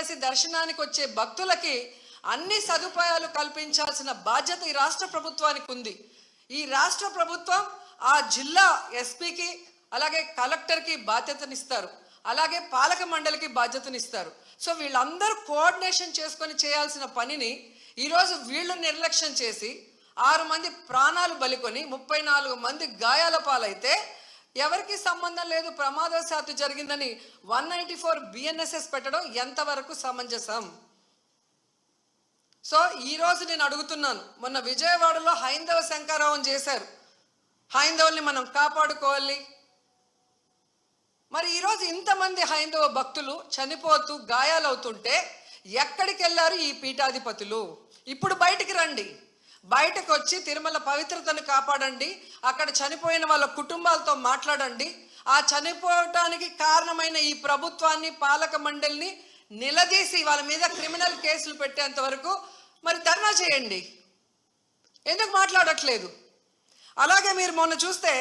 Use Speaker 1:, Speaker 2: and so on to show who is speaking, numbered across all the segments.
Speaker 1: పెట్టేసి దర్శనానికి వచ్చే భక్తులకి అన్ని సదుపాయాలు కల్పించాల్సిన బాధ్యత ఈ రాష్ట్ర ప్రభుత్వానికి ఉంది. ఈ రాష్ట్ర ప్రభుత్వం ఆ జిల్లా ఎస్పీకి అలాగే కలెక్టర్కి బాధ్యతనిస్తారు, అలాగే పాలక మండలికి బాధ్యతనిస్తారు. సో వీళ్ళందరూ కోఆర్డినేషన్ చేసుకొని చేయాల్సిన పనిని ఈరోజు వీళ్ళు నిర్లక్ష్యం చేసి 6 మంది ప్రాణాలు బలికొని 34 మంది గాయాల పాలైతే ఎవరికి సంబంధం లేదు, ప్రమాదవశాత్తు జరిగిందని 194 BNSS పెట్టడం ఎంతవరకు సమంజసం? సో ఈరోజు నేను అడుగుతున్నాను, మొన్న విజయవాడలో హైందవ శంకారావం చేశారు, హైందవుల్ని మనం కాపాడుకోవాలి. మరి ఈరోజు ఇంతమంది హైందవ భక్తులు చనిపోతూ గాయాలవుతుంటే ఎక్కడికి వెళ్ళారు ఈ పీఠాధిపతులు? ఇప్పుడు బయటికి రండి, బయటకు వచ్చి తిరుమల పవిత్రతను కాపాడండి, అక్కడ చనిపోయిన వాళ్ళ కుటుంబాలతో మాట్లాడండి, ఆ చనిపోవటానికి కారణమైన ఈ ప్రభుత్వాన్ని పాలక మండలిని నిలదీసి వాళ్ళ మీద క్రిమినల్ కేసులు పెట్టేంత వరకు మరి ధర్నా చేయండి. ఎందుకు మాట్లాడట్లేదు? అలాగే మీరు మొన్న చూస్తే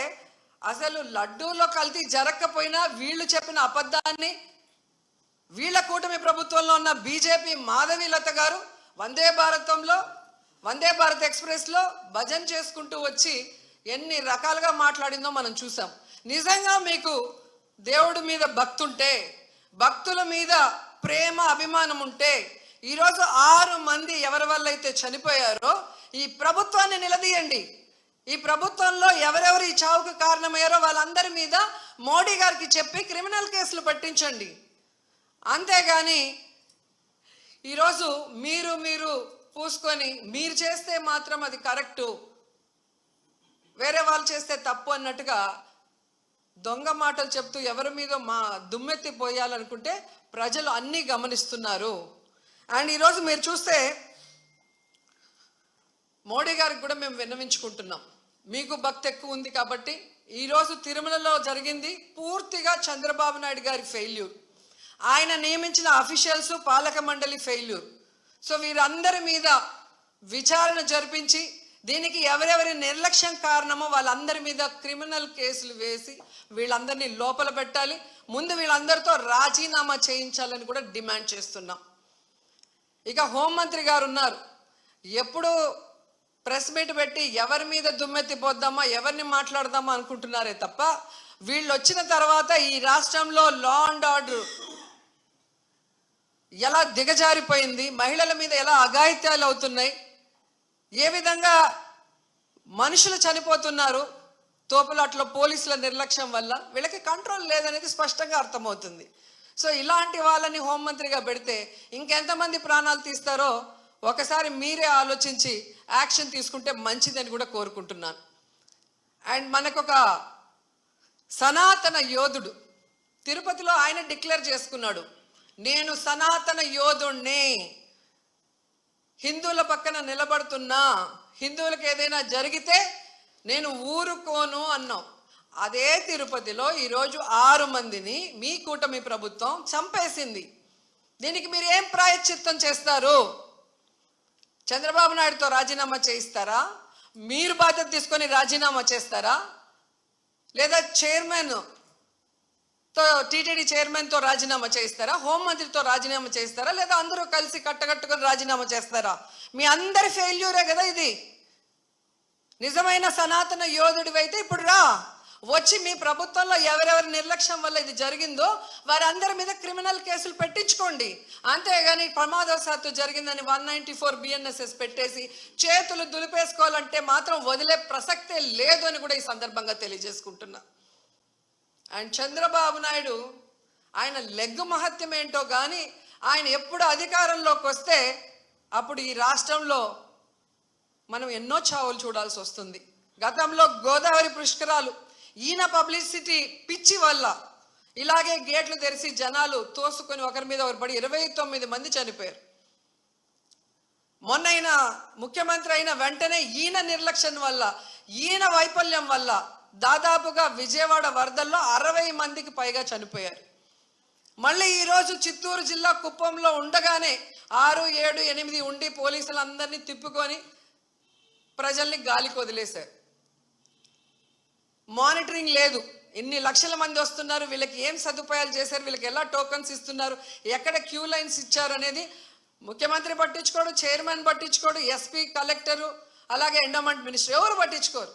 Speaker 1: అసలు లడ్డూలో కల్తీ జరగకపోయినా వీళ్ళు చెప్పిన అబద్ధాన్ని వీళ్ళ కూటమి ప్రభుత్వంలో ఉన్న బీజేపీ మాధవీలత గారు వందే భారత్ ఎక్స్ప్రెస్లో భజన చేసుకుంటూ వచ్చి ఎన్ని రకాలుగా మాట్లాడిందో మనం చూసాం. నిజంగా మీకు దేవుడి మీద భక్తి ఉంటే, భక్తుల మీద ప్రేమ అభిమానం ఉంటే ఈరోజు 6 మంది ఎవరి వల్ల అయితే చనిపోయారో ఈ ప్రభుత్వాన్ని నిలదీయండి. ఈ ప్రభుత్వంలో ఎవరెవరు ఈ చావుకు కారణమయ్యారో వాళ్ళందరి మీద మోడీ గారికి చెప్పి క్రిమినల్ కేసులు పెట్టించండి. అంతేగాని ఈరోజు మీరు పూసుకొని మీరు చేస్తే మాత్రం అది కరెక్టు, వేరే వాళ్ళు చేస్తే తప్పు అన్నట్టుగా దొంగ మాటలు చెప్తూ ఎవరి మీద దుమ్మెత్తి పోయాలనుకుంటే ప్రజలు అన్నీ గమనిస్తున్నారు. అండ్ ఈరోజు మీరు చూస్తే మోడీ గారికి కూడా మేము విన్నవించుకుంటున్నాం, మీకు భక్తి ఎక్కువ ఉంది కాబట్టి ఈరోజు తిరుమలలో జరిగింది పూర్తిగా చంద్రబాబు నాయుడు గారి ఫెయిల్యూర్, ఆయన నియమించిన అఫీషియల్స్ పాలక మండలి ఫెయిల్యూర్. సో వీరందరి మీద విచారణ జరిపించి దీనికి ఎవరెవరి నిర్లక్ష్యం కారణమో వాళ్ళందరి మీద క్రిమినల్ కేసులు వేసి వీళ్ళందరినీ లోపల పెట్టాలి. ముందు వీళ్ళందరితో రాజీనామా చేయించాలని కూడా డిమాండ్ చేస్తున్నాం. ఇక హోంమంత్రి గారు ఉన్నారు, ఎప్పుడు ప్రెస్ మీట్ పెట్టి ఎవరి మీద దుమ్మెత్తి పోద్దామా, ఎవరిని మాట్లాడదామా అనుకుంటున్నారే తప్ప వీళ్ళు వచ్చిన తర్వాత ఈ రాష్ట్రంలో లా అండ్ ఆర్డర్ ఎలా దిగజారిపోయింది, మహిళల మీద ఎలా అఘాయిత్యాలు అవుతున్నాయి, ఏ విధంగా మనుషులు చనిపోతున్నారు తోపులాట్లో పోలీసుల నిర్లక్ష్యం వల్ల, వీళ్ళకి కంట్రోల్ లేదనేది స్పష్టంగా అర్థమవుతుంది. సో ఇలాంటి వాళ్ళని హోంమంత్రిగా పెడితే ఇంకెంతమంది ప్రాణాలు తీస్తారో ఒకసారి మీరే ఆలోచించి యాక్షన్ తీసుకుంటే మంచిదని కూడా కోరుకుంటున్నాను. అండ్ మనకొక సనాతన యోధుడు తిరుపతిలో ఆయన డిక్లేర్ చేసుకున్నాడు, నేను సనాతన యోధుణ్ణి, హిందువుల పక్కన నిలబడుతున్నా, హిందువులకు ఏదైనా జరిగితే నేను ఊరుకోను అన్నాం. అదే తిరుపతిలో ఈరోజు 6 మందిని మీ కూటమి ప్రభుత్వం చంపేసింది. దీనికి మీరు ఏం ప్రాయశ్చిత్తం చేస్తారు? చంద్రబాబు నాయుడుతో రాజీనామా చేయిస్తారా? మీరు బాధ్యత తీసుకొని రాజీనామా చేస్తారా? లేదా టీటీడీ చైర్మన్తో రాజీనామా చేయిస్తారా? హోంమంత్రితో రాజీనామా చేయిస్తారా? లేదా అందరూ కలిసి కట్టకట్టుకొని రాజీనామా చేస్తారా? మీ అందరి ఫెయిల్యూరే కదా ఇది. నిజమైన సనాతన యోధుడివైతే ఇప్పుడు వచ్చి మీ ప్రభుత్వంలో ఎవరెవరి నిర్లక్ష్యం వల్ల ఇది జరిగిందో వారందరి మీద క్రిమినల్ కేసులు పెట్టించుకోండి. అంతేగాని ప్రమాదవశాత్తు జరిగిందని 194 BNSS పెట్టేసి చేతులు దులిపేసుకోవాలంటే మాత్రం వదిలే ప్రసక్తే లేదు అని కూడా ఈ సందర్భంగా తెలియజేసుకుంటున్నా. అండ్ చంద్రబాబు నాయుడు ఆయన లెగ్గు మహత్యం ఏంటో కానీ ఆయన ఎప్పుడు అధికారంలోకి వస్తే అప్పుడు ఈ రాష్ట్రంలో మనం ఎన్నో చావులు చూడాల్సి వస్తుంది. గతంలో గోదావరి పుష్కరాలు ఈయన పబ్లిసిటీ పిచ్చి వల్ల ఇలాగే గేట్లు తెరిచి జనాలు తోసుకొని ఒకరి మీద ఒకరు పడి 29 మంది చనిపోయారు. మొన్న ముఖ్యమంత్రి అయిన వెంటనే ఈయన నిర్లక్ష్యం వల్ల, ఈయన వైఫల్యం వల్ల దాదాపుగా విజయవాడ వరదల్లో 60 మందికి పైగా చనిపోయారు. మళ్ళీ ఈరోజు చిత్తూరు జిల్లా కుప్పంలో ఉండగానే 6, 7, 8 ఉండి పోలీసులందరినీ తిప్పుకొని ప్రజల్ని గాలికి వదిలేశారు. మానిటరింగ్ లేదు, ఇన్ని లక్షల మంది వస్తున్నారు, వీళ్ళకి ఏం సదుపాయాలు చేశారు, వీళ్ళకి ఎలా టోకన్స్ ఇస్తున్నారు, ఎక్కడ క్యూ లైన్స్ ఇచ్చారు అనేది ముఖ్యమంత్రి పట్టించుకోడు, చైర్మన్ పట్టించుకోడు, ఎస్పీ, కలెక్టరు, అలాగే ఎండోమెంట్ మినిస్టర్ ఎవరు పట్టించుకోరు.